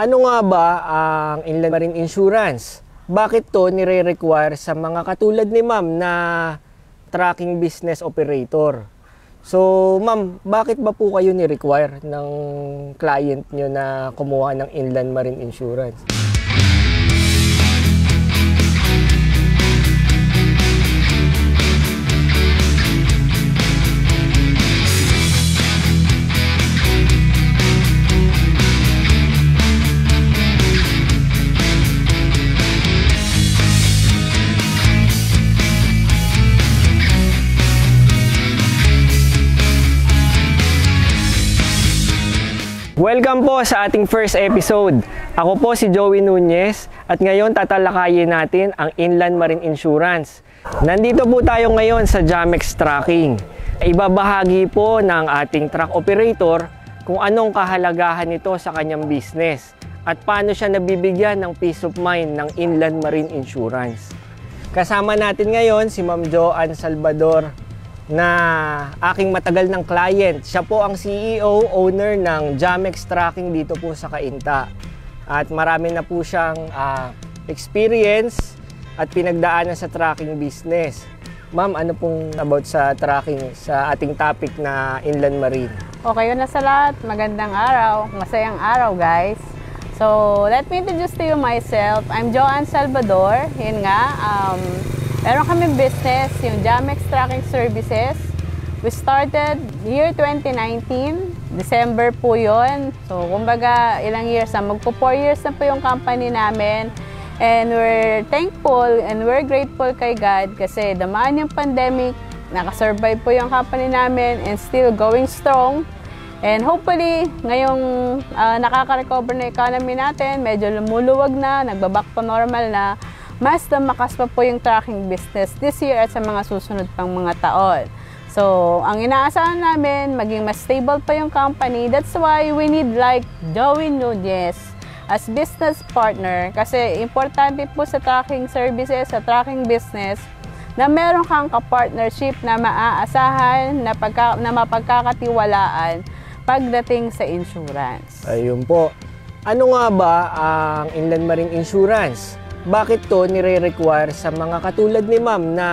Ano nga ba ang inland marine insurance? Bakit to nire-require sa mga katulad ni ma'am na trucking business operator? So ma'am, bakit ba po kayo ni-require ng client nyo na kumuha ng inland marine insurance? Welcome po sa ating first episode. Ako po si Joey Nunez at ngayon tatalakayin natin ang inland marine insurance. Nandito po tayo ngayon sa Jamex Trucking. Ibabahagi po ng ating truck operator kung anong kahalagahan nito sa kanyang business at paano siya nabibigyan ng peace of mind ng inland marine insurance. Kasama natin ngayon si Ma'am Joanne Salvador na aking matagal ng client. Siya po ang CEO, owner ng Jamex Trucking dito po sa Cainta. At marami na po siyang experience at pinagdaanan sa trucking business. Ma'am, ano pong about sa trucking sa ating topic na inland marine? Okay, yun na sa lahat. Magandang araw. Masayang araw, guys. So, let me introduce to you myself. I'm Joanne Salvador. Yun nga, meron kami business, yung Jamex Trucking Services. We started year 2019, December po yun. So, kumbaga, ilang years na, magpo 4 years na po yung company namin. And we're thankful and we're grateful kay God kasi damaan yung pandemic, nakasurvive po yung company namin and still going strong. And hopefully, ngayong nakaka-recover na economy natin, medyo lumuluwag na, nagbaback pa normal na, mas lumakas pa po yung trucking business this year at sa mga susunod pang mga taon. So, ang inaasahan namin, maging mas stable pa yung company. That's why we need like Joey Nunez as business partner. Kasi importante po sa trucking services, sa trucking business, na meron kang ka-partnership na maaasahan, na mapagkakatiwalaan pagdating sa insurance. Ayun po. Ano nga ba ang inland marine insurance? Bakit to nire-require sa mga katulad ni ma'am na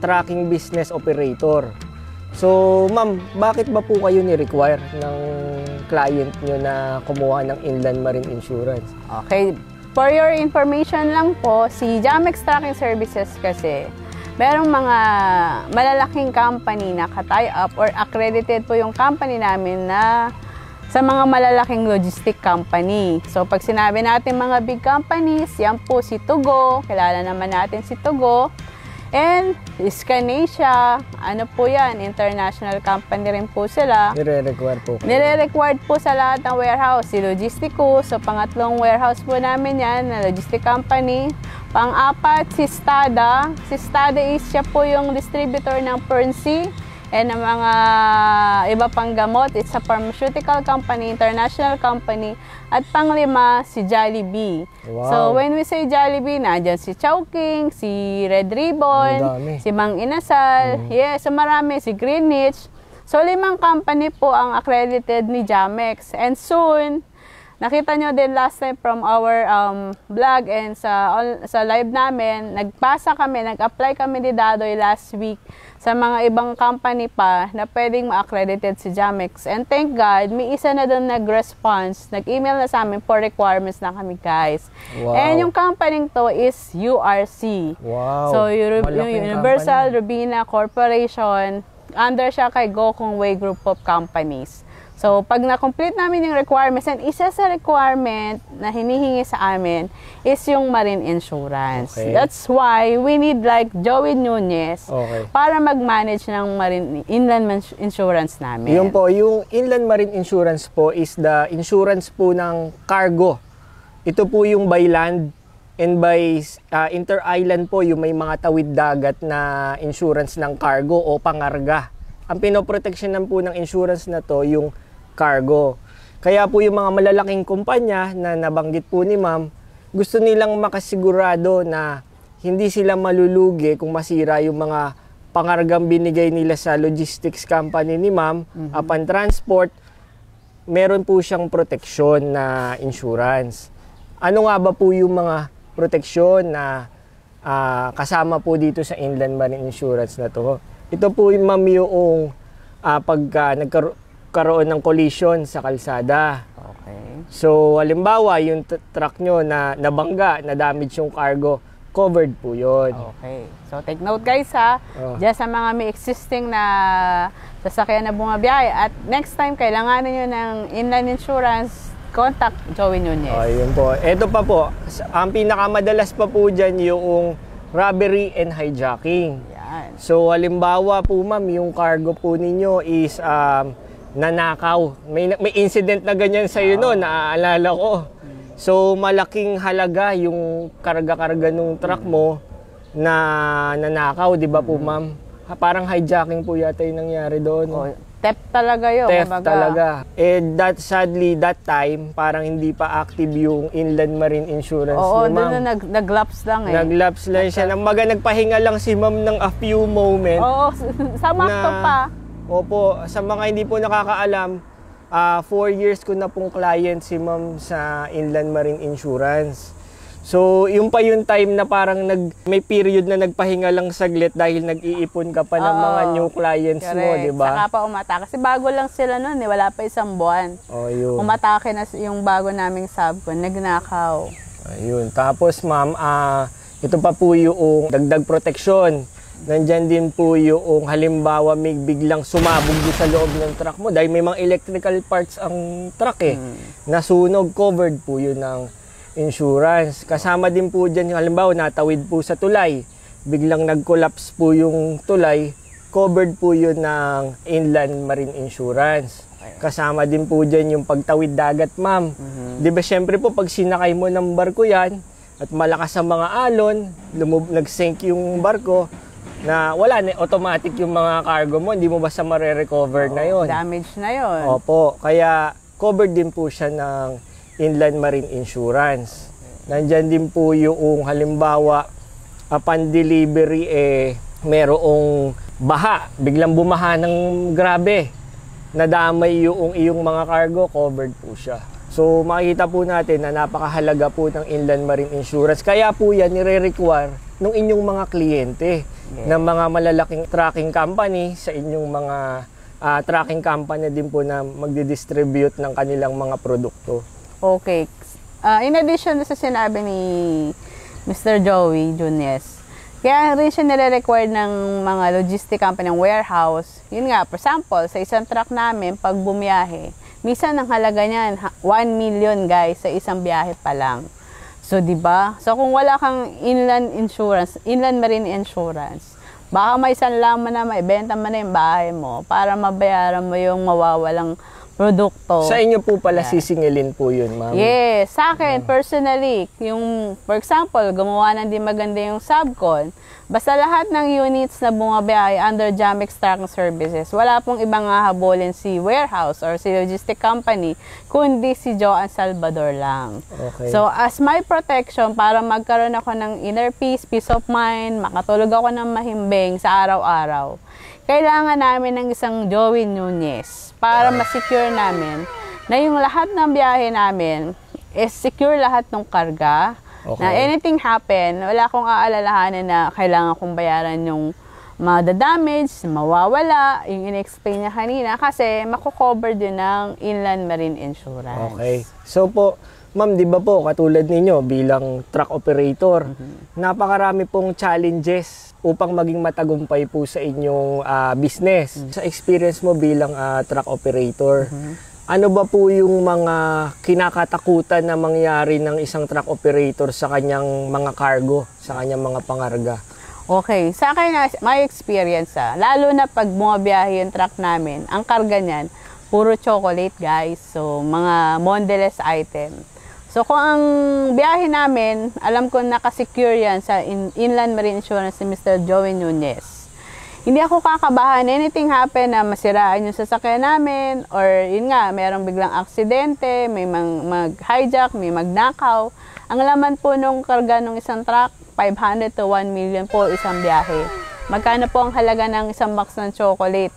trucking business operator? So ma'am, bakit ba po kayo ni-require ng client nyo na kumuha ng inland marine insurance? Okay, for your information lang po, si Jamex Trucking Services kasi merong mga malalaking company na ka-tie up or accredited po yung company namin na sa mga malalaking logistic company. So, pag sinabi natin mga big companies, yan po si Tugo, kilala naman natin si Tugo, and Scanasia, ano po yan, international company rin po sila. Nire-require po. Nire-required po sa lahat ng warehouse, si Logistico, so pangatlong warehouse po namin yan, na logistic company. Pang-apat, si Stada. Si Stada is siya po yung distributor ng Perncy and ng mga iba pang gamot. It's a pharmaceutical company, international company. At pang-lima, si Jollibee. Wow. So, when we say Jollibee, nandyan si Chowking, si Red Ribbon, si Mang Inasal, yes, so marami, si Greenwich. So, 5 company po ang accredited ni Jamex. And soon, nakita nyo din last time from our vlog and sa live namin, nag-apply kami ni Dadoy last week sa mga ibang company pa na pwedeng ma-accredited si Jamex. And thank God, may isa na doon nag-response, nag-email na sa amin for requirements na kami, guys. Wow. And yung company to is URC. Wow. So, Universal Robina Corporation, under siya kay Gokong Way Group of Companies. So, pag na-complete namin yung requirements, and isa sa requirement na hinihingi sa amin is yung marine insurance. Okay. That's why we need like Joey Nunez para mag-manage ng inland insurance namin. Yun po, yung inland marine insurance po is the insurance po ng cargo. Ito po yung by land and by inter-island po, yung may mga tawid dagat na insurance ng cargo o pangarga. Ang pinoproteksyonan po ng insurance na to, yung cargo. Kaya po yung mga malalaking kumpanya na nabanggit po ni ma'am, gusto nilang makasigurado na hindi sila malulugi kung masira yung mga pangargang binigay nila sa logistics company ni ma'am upon transport. meron po siyang proteksyon na insurance. Ano nga ba po yung mga proteksyon na kasama po dito sa Inland Marine Insurance na to? Ito po yung ma'am yung pagka nagkaroon ng collision sa kalsada. Okay. So, halimbawa, yung truck nyo na nabangga, na damage yung cargo, covered po yun. Okay. So, take note guys ha. Diyan sa mga may existing na sasakyan na bumabiyahe. At next time, kailangan nyo ng inland insurance, contact Joey Nunez. Ayun po. Ito pa po, ang pinakamadalas pa po dyan yung robbery and hijacking. Yan. So, halimbawa po ma'am, yung cargo po ninyo is nanakaw. May incident na ganyan sa'yo no, naaalala ko. So, malaking halaga yung karga-karga ng truck mo na nanakaw, di ba po ma'am? Parang hijacking po yata yung nangyari doon. Oh, theft talaga yun. Theft kumbaga. talaga. Sadly, that time, parang hindi pa active yung Inland Marine Insurance Oo, ni ma'am. doon na nag-lapse lang eh. Nag-lapse lang siya. Nagpahinga lang si ma'am ng a few moments. Oo, sa makto pa. Opo, sa mga hindi po nakakaalam, 4 years ko na pong client si ma'am sa Inland Marine Insurance. So, yung pa yung time na parang may period na nagpahinga lang saglit dahil nag-iipon ka pa ng mga new clients mo, di ba? Saka pa umatake. Kasi bago lang sila noon, wala pa isang buwan. Oh, yun. Umatake na yung bago naming subcon, nagnakaw. Ayun. Tapos ma'am, ito pa po yung dagdag proteksyon. Nandyan din po yung halimbawa may biglang sumabog doon sa loob ng truck mo dahil may mga electrical parts ang truck eh. Nasunog, covered po yun ng insurance. Kasama din po dyan yung halimbawa natawid po sa tulay. Biglang nag-collapse po yung tulay, covered po yun ng Inland Marine Insurance. Kasama din po dyan yung pagtawid dagat ma'am. Di ba syempre po pag sinakay mo ng barko yan at malakas ang mga alon, nag-sink yung barko, na wala na automatic yung mga cargo mo, hindi mo basta mare-recover na yon. Damage na yon. Opo, kaya covered din po siya ng Inland Marine Insurance. Nandyan din po yung halimbawa upon delivery merong baha, biglang bumaha ng grabe, nadamay yung iyong mga cargo, covered po siya. So makikita po natin na napakahalaga po ng Inland Marine Insurance. Kaya po yan nire-require ng inyong mga kliyente ng mga malalaking trucking company sa inyong mga trucking company din po na magdi-distribute ng kanilang mga produkto. Okay. In addition sa sinabi ni Mr. Joey Nunez, kaya rin siya nire-require ng mga logistic company ng warehouse. Yun nga, for example, sa isang truck namin, pag bumiyahe, minsan ang halaga niyan, 1 million guys, sa isang biyahe pa lang. So, di ba? So, kung wala kang inland marine insurance, baka may sanlaman na maibenta mo na yung bahay mo para mabayaran mo yung mawawalang produkto. Sa inyo po pala sisingilin po yun, ma'am? Yes. Sa akin, personally, yung, for example, gumawa ng di maganda yung subcon, basta lahat ng units na bumabiyahe under Jamex Trucking Services, wala pong ibang hahabulin si warehouse or si logistic company, kundi si Joan Salvador lang. Okay. So, as my protection, para magkaroon ako ng inner peace, peace of mind, makatulog ako ng mahimbing sa araw-araw, kailangan namin ng isang Joey Nunez para ma-secure namin na yung lahat ng biyahe namin is secure lahat ng karga. Okay. Na anything happen, wala akong aalalahanin na kailangan kong bayaran yung damage, mawawala, yung in-explain niya kanina, kasi mako-cover din ng Inland Marine Insurance. Okay. So po, ma'am, di ba po, katulad ninyo bilang truck operator, napakarami pong challenges upang maging matagumpay po sa inyong business. Sa experience mo bilang truck operator, ano ba po yung mga kinakatakutan na mangyari ng isang truck operator sa kanyang mga cargo, sa kanyang mga pangarga? Okay, sa akin, my experience, lalo na pag bumabiyahe yung truck namin, ang karga niyan, puro chocolate guys, so mga Mondelez item. So kung ang biyahe namin, alam ko nakasecure yan sa Inland Marine Insurance ni Mr. Joey Nunez. Hindi ako kakabahan, anything happen na masiraan yung sasakyan namin, or yun nga, merong biglang aksidente, may mag-hijack, may magnakaw. Ang laman po nung karga ng isang truck, 500 to 1 million po isang biyahe. Magkano po ang halaga ng isang box ng chocolate?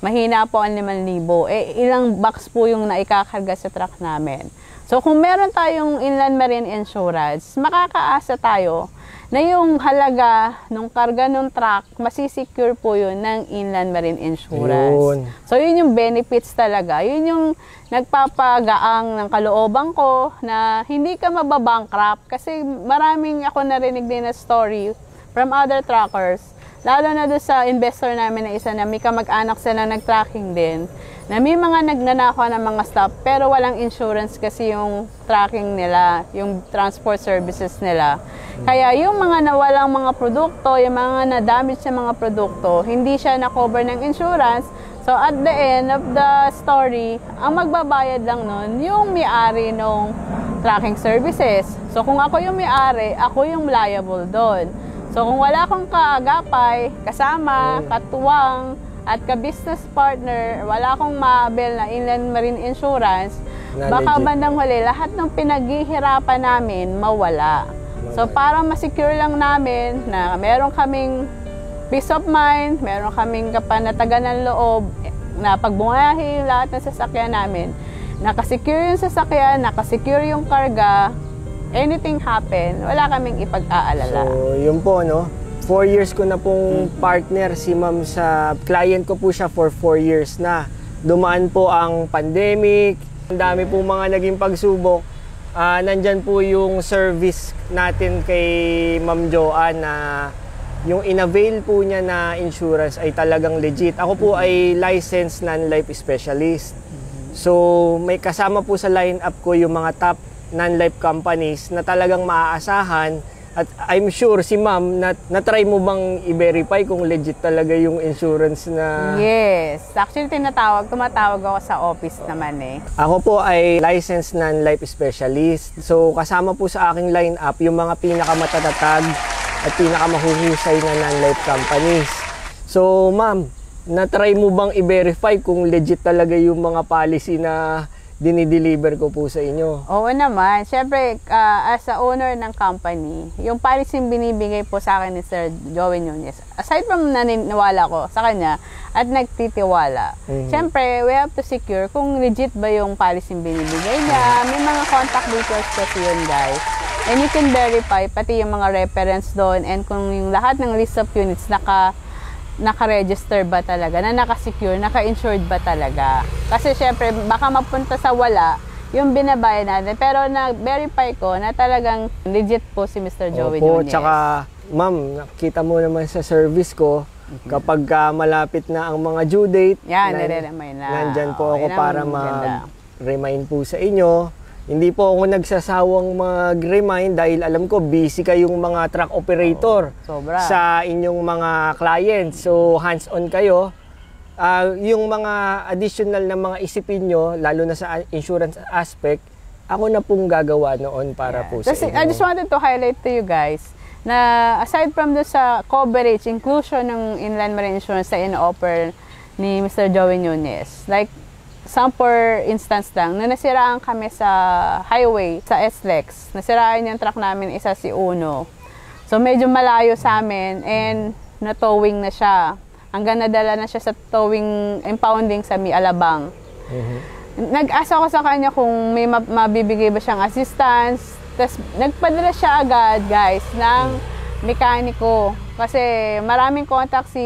mahina po ang 5,000. Ilang box po yung naikakarga sa truck namin. So kung meron tayong inland marine insurance, makakaasa tayo na yung halaga ng karga ng truck, masisecure po yun ng inland marine insurance. Yun. So yun yung benefits talaga. Yun yung nagpapagaang ng kalooban ko na hindi ka mababankrupt. Kasi maraming ako narinig din na story from other truckers. Lalo na doon sa investor namin na isa na may kamag-anak sila nag-tracking din, na may mga nagnanakaw ng mga stuff pero walang insurance kasi yung tracking nila, yung transport services nila. Kaya yung mga nawalang mga produkto, yung mga na-damage na mga produkto, hindi siya na-cover ng insurance. So at the end of the story, ang magbabayad lang nun yung may-ari ng tracking services. So kung ako yung may-ari, ako yung liable doon. So kung wala akong kaagapay, kasama, katuwang, at ka-business partner, wala akong maabil na inland marine insurance, baka legit. bandang huli, lahat ng pinaghihirapan namin, mawala. So para ma-secure lang namin na meron kaming peace of mind, meron kaming kapanatagan ng loob, na pagbungahi lahat ng sasakyan namin, nakasecure yung sasakyan, nakasecure yung karga, anything happen, wala kaming ipag-aalala. So, yun po, no? 4 years ko na pong partner si ma'am sa client ko po siya for 4 years na. Dumaan po ang pandemic, ang dami po mga naging pagsubok. Nandyan po yung service natin kay Ma'am Joanne na yung inavail po niya na insurance ay talagang legit. Ako po ay licensed non-life specialist. So, may kasama po sa lineup ko yung mga top non-life companies na talagang maaasahan, at I'm sure si ma'am na-try mo bang i-verify kung legit talaga yung insurance na... Yes. Actually, tumatawag ako sa office naman eh. Ako po ay licensed non-life specialist. So kasama po sa aking lineup yung mga pinakamatatatag at pinakamahuhusay na non-life companies. So ma'am, na-try mo bang i-verify kung legit talaga yung mga policy na dinideliver ko po sa inyo? Oo naman. Siyempre, as a owner ng company, yung policy binibigay po sa akin ni Sir Joey Nunez, aside from naniniwala ko sa kanya at nagtitiwala, siyempre, we have to secure kung legit ba yung policy binibigay niya. May mga contact details kasi yun, guys. And you can verify pati yung mga reference doon, and kung yung lahat ng list of units naka-register ba talaga, na naka-secure, naka-insured ba talaga. Kasi syempre, baka mapunta sa wala yung binabayad natin. Pero na-verify ko na talagang legit po si Mr. Joey Nunez. Tsaka, ma'am, nakita mo naman sa service ko, kapag malapit na ang mga due date, nire-remind na. Nandyan po ako para mag-remind po sa inyo. Hindi po ako nagsasawang mag-remind dahil alam ko busy kayong mga truck operator sa inyong mga clients. So hands-on kayo. Yung mga additional na mga isipin nyo, lalo na sa insurance aspect, ako na pong gagawa noon para po sa inyo. I just wanted to highlight to you guys na aside from sa coverage, inclusion ng inland marine insurance na in-offer ni Mr. Joey Nunez, like some for instance lang, na nasiraan kami sa highway, sa SLEX. Nasiraan yung truck namin, isa si Uno. So medyo malayo sa amin and na-towing na siya. Hanggang nadala na siya sa towing, impounding sa Alabang. Nag-asa ko sa kanya kung may mabibigay ba siyang assistance. Tapos nagpadala siya agad, guys, ng mekaniko. Kasi maraming contact si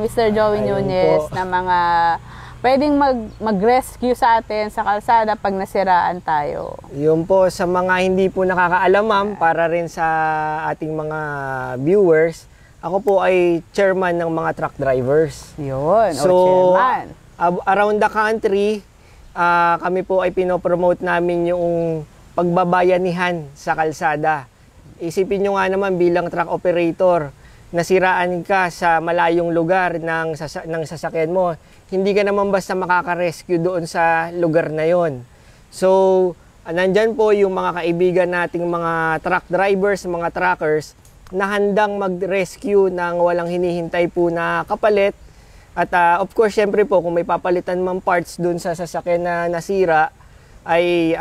Mr. Joey Nunez na mga pwedeng mag-rescue sa atin sa kalsada pag nasiraan tayo. Yun po, sa mga hindi po nakakaalam, ma'am, para rin sa ating mga viewers, ako po ay chairman ng mga truck drivers. Yun, chairman. Around the country, kami po ay pinopromote namin yung pagbabayanihan sa kalsada. Isipin nyo nga naman bilang truck operator, nasiraan ka sa malayong lugar ng sasakyan mo, hindi ka naman basta makaka-rescue doon sa lugar na yon. So, nandyan po yung mga kaibigan nating mga truck drivers, mga truckers, na handang mag-rescue ng walang hinihintay po na kapalit. At of course, syempre po, kung may papalitan mang parts doon sa sasakyan na nasira, ay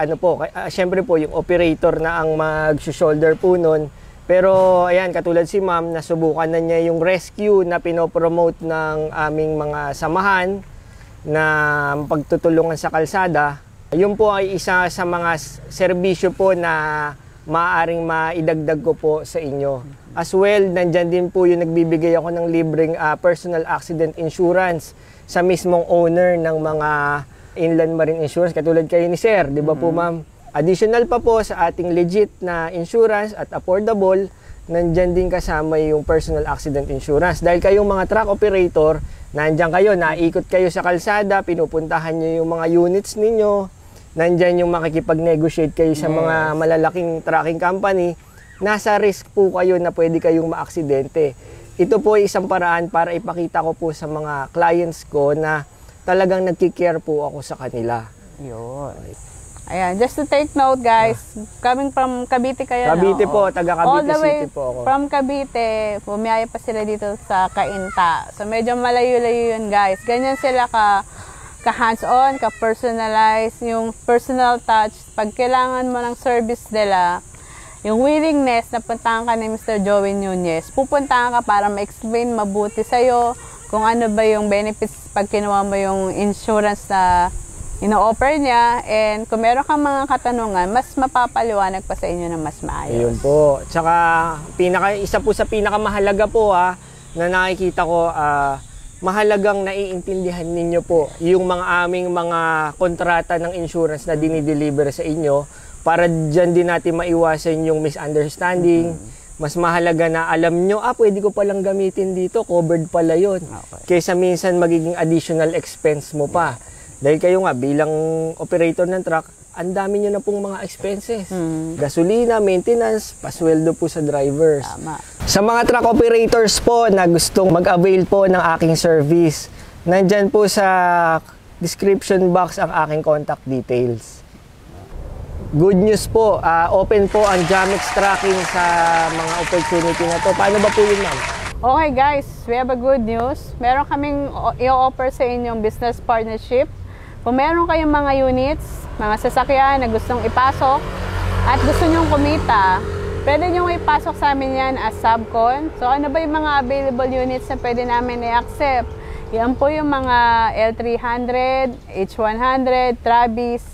syempre po, yung operator na ang mag-shoulder po nun. Pero ayan, katulad si ma'am, nasubukan na niya yung rescue na pinopromote ng aming mga samahan. na pagtutulungan sa kalsada. Yun po ay isa sa mga serbisyo po na maaaring maidagdag ko po sa inyo. As well, nandyan din po yung nagbibigay ako ng libreng personal accident insurance sa mismong owner ng mga inland marine insurance, katulad kayo ni Sir, di ba po ma'am? Additional pa po sa ating legit na insurance at affordable, nandyan din kasama yung personal accident insurance. Dahil kayong mga truck operator, nandyan kayo, naikot kayo sa kalsada, pinupuntahan nyo yung mga units ninyo, nandyan yung makikipag-negotiate kayo sa mga malalaking trucking company, nasa risk po kayo na pwede kayong maaksidente. Ito po ay isang paraan para ipakita ko po sa mga clients ko na talagang nagki-care po ako sa kanila. Yun. Ayan, just to take note guys, coming from Cavite kayo, Cavite no? po, taga All Cavite the way City po ako. from Cavite, bumiyaya pa sila dito sa Cainta. So medyo malayo-layo yun guys. Ganyan sila ka hands-on, ka personalize, yung personal touch. Pag kailangan mo ng service nila, yung willingness na puntahan ka ni Mr. Joey Nunez, pupuntahan ka para ma-explain mabuti sa'yo kung ano ba yung benefits pag kinuha mo yung insurance na ino-offer niya, and kung meron kang mga katanungan, mas mapapaliwanag pa sa inyo na mas maayos. Ayun po. Tsaka, isa po sa pinakamahalaga po na nakikita ko, mahalagang naiintindihan ninyo po yung mga aming mga kontrata ng insurance na dinideliver sa inyo para dyan din natin maiwasan yung misunderstanding. Mas mahalaga na alam nyo, pwede ko palang gamitin dito, covered pala yun. Okay. Kaysa minsan magiging additional expense mo pa. Dahil kayo nga, bilang operator ng truck, ang dami nyo na pong mga expenses. Gasolina, maintenance, pasweldo po sa drivers. Tama. Sa mga truck operators po na gustong mag-avail po ng aking service, nandyan po sa description box ang aking contact details. Good news po, open po ang Jamex Trucking sa mga opportunity na to. Paano ba po yun, ma'am? Okay guys, we have a good news. Meron kaming i-offer sa inyong business partnership. Kung meron kayong mga units, mga sasakyan na gustong ipasok at gusto nyong kumita, pwede nyong ipasok sa amin yan as subcon. So ano ba yung mga available units na pwede namin i-accept? Yan po yung mga L300, H100, Travis,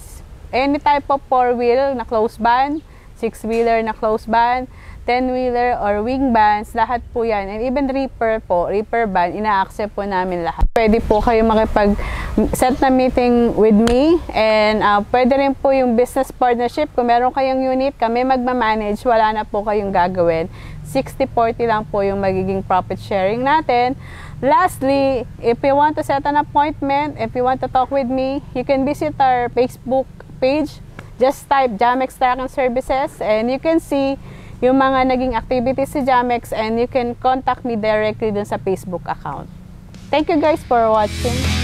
any type of 4-wheel na closed van, 6-wheeler na closed van, 10-wheeler or wing vans, lahat po yan. And even reaper po, reaper van, ina-accept po namin lahat. Pwede po kayo makipag-set na meeting with me, and pwede rin po yung business partnership. Kung meron kayong unit, kami magmamanage, wala na po kayong gagawin. 60-40 lang po yung magiging profit sharing natin. Lastly, if you want to set an appointment, if you want to talk with me, you can visit our Facebook page. Just type Jamex Trucking Services and you can see yung mga naging activities si Jamex, and you can contact me directly dun sa Facebook account. Thank you guys for watching.